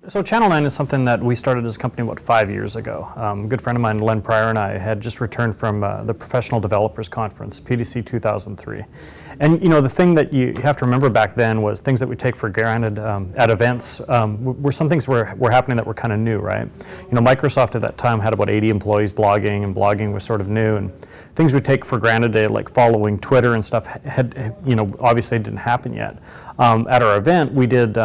So Channel 9 is something that we started as a company about 5 years ago. A good friend of mine, Len Pryor, and I had just returned from the Professional Developers Conference, PDC 2003. And you know, the thing that you have to remember back then was things that we take for granted at events were some things were happening that were kind of new, right? You know, Microsoft at that time had about 80 employees blogging, and blogging was sort of new. And things we take for granted, like following Twitter and stuff, had, you know, obviously didn't happen yet. At our event, we did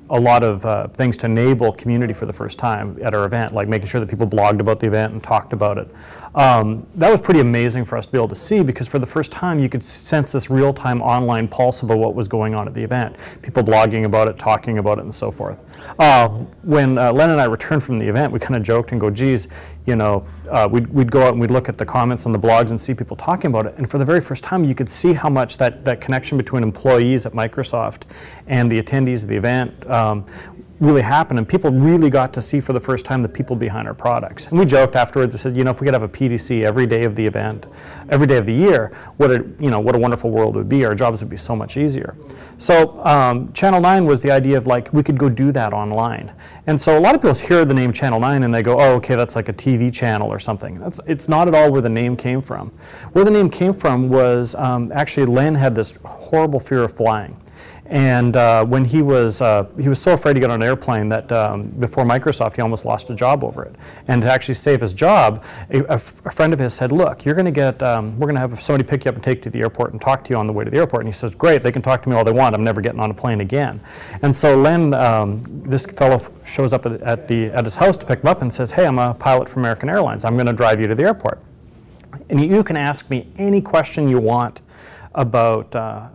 a lot of things to enable community for the first time at our event, like making sure that people blogged about the event and talked about it. That was pretty amazing for us to be able to see, because for the first time you could sense this real-time online pulse about what was going on at the event. People blogging about it, talking about it, and so forth. When Len and I returned from the event, we kind of joked and go, geez, you know, we'd go out and we'd look at the comments on the blogs and see people talking about it. And for the very first time, you could see how much that connection between employees at Microsoft and the attendees of the event really happened, and people really got to see for the first time the people behind our products. And we joked afterwards. I said, you know, if we could have a PDC every day of the event, every day of the year, what a wonderful world it would be. Our jobs would be so much easier. So Channel 9 was the idea of, like, we could go do that online. And so a lot of people hear the name Channel 9 and they go, oh, okay, that's like a TV channel or something. It's not at all where the name came from. Where the name came from was actually Len had this horrible fear of flying. And when he was so afraid to get on an airplane that before Microsoft, he almost lost a job over it. And to actually save his job, a friend of his said, look, you're going to get, we're going to have somebody pick you up and take you to the airport and talk to you on the way to the airport. And he says, great, they can talk to me all they want. I'm never getting on a plane again. And so Len, this fellow shows up at his house to pick him up and says, hey, I'm a pilot for American Airlines. I'm going to drive you to the airport. And you can ask me any question you want about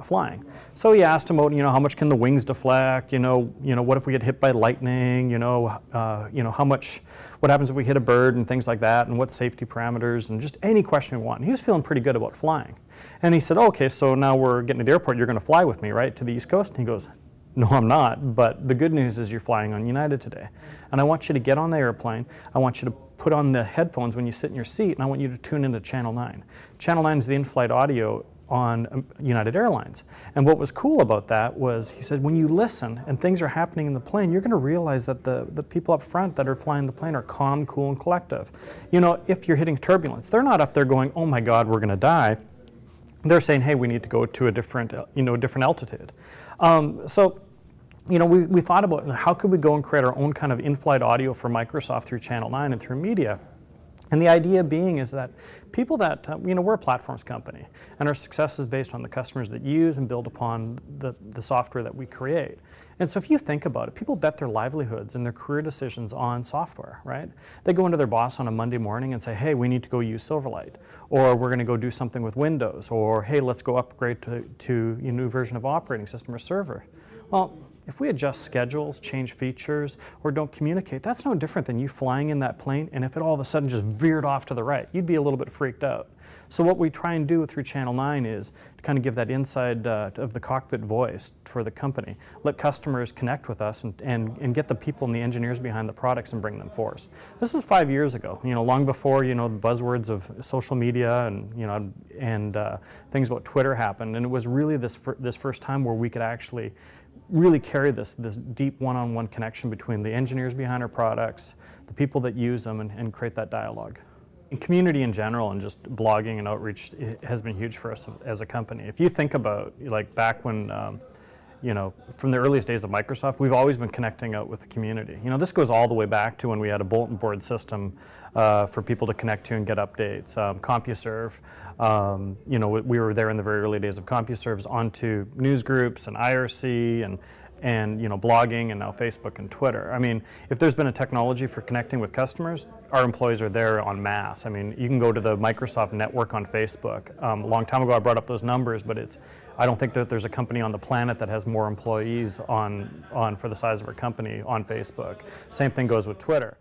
flying. So he asked him about, you know, how much can the wings deflect? You know, what if we get hit by lightning? What happens if we hit a bird and things like that? And what safety parameters? And just any question we want. And he was feeling pretty good about flying. And he said, oh, okay, so now we're getting to the airport. You're going to fly with me, right, to the East Coast? And he goes, no, I'm not. But the good news is you're flying on United today. And I want you to get on the airplane. I want you to put on the headphones when you sit in your seat, and I want you to tune into Channel 9. Channel 9 is the in-flight audio on United Airlines. And what was cool about that was, he said, when you listen and things are happening in the plane, you're going to realize that the people up front that are flying the plane are calm, cool, and collective. You know, if you're hitting turbulence, they're not up there going, oh my God, we're going to die. They're saying, hey, we need to go to a different, different altitude. So, you know, we thought about how could we go and create our own kind of in-flight audio for Microsoft through Channel 9 and through media. And the idea being is that people that, we're a platforms company, and our success is based on the customers that use and build upon the software that we create. And so if you think about it, people bet their livelihoods and their career decisions on software, right? They go into their boss on a Monday morning and say, hey, we need to go use Silverlight, or we're going to go do something with Windows, or hey, let's go upgrade to a new version of operating system or server. Well, if we adjust schedules, change features, or don't communicate, that's no different than you flying in that plane, and if it all of a sudden just veered off to the right, you'd be a little bit freaked out. So what we try and do through Channel 9 is to kind of give that inside of the cockpit voice for the company. Let customers connect with us and get the people and the engineers behind the products and bring them forth. This is 5 years ago, long before, the buzzwords of social media and things about Twitter happened. And it was really this first time where we could actually really carry this deep one-on-one connection between the engineers behind our products, the people that use them, and create that dialogue. And community in general and just blogging and outreach has been huge for us as a company. If you think about, like, back when, from the earliest days of Microsoft, we've always been connecting out with the community. This goes all the way back to when we had a bulletin board system for people to connect to and get updates. CompuServe, we were there in the very early days of CompuServe, onto news groups and IRC and blogging, and now Facebook and Twitter. I mean, if there's been a technology for connecting with customers, our employees are there en masse. I mean, you can go to the Microsoft network on Facebook. A long time ago I brought up those numbers, but I don't think that there's a company on the planet that has more employees for the size of our company on Facebook. Same thing goes with Twitter.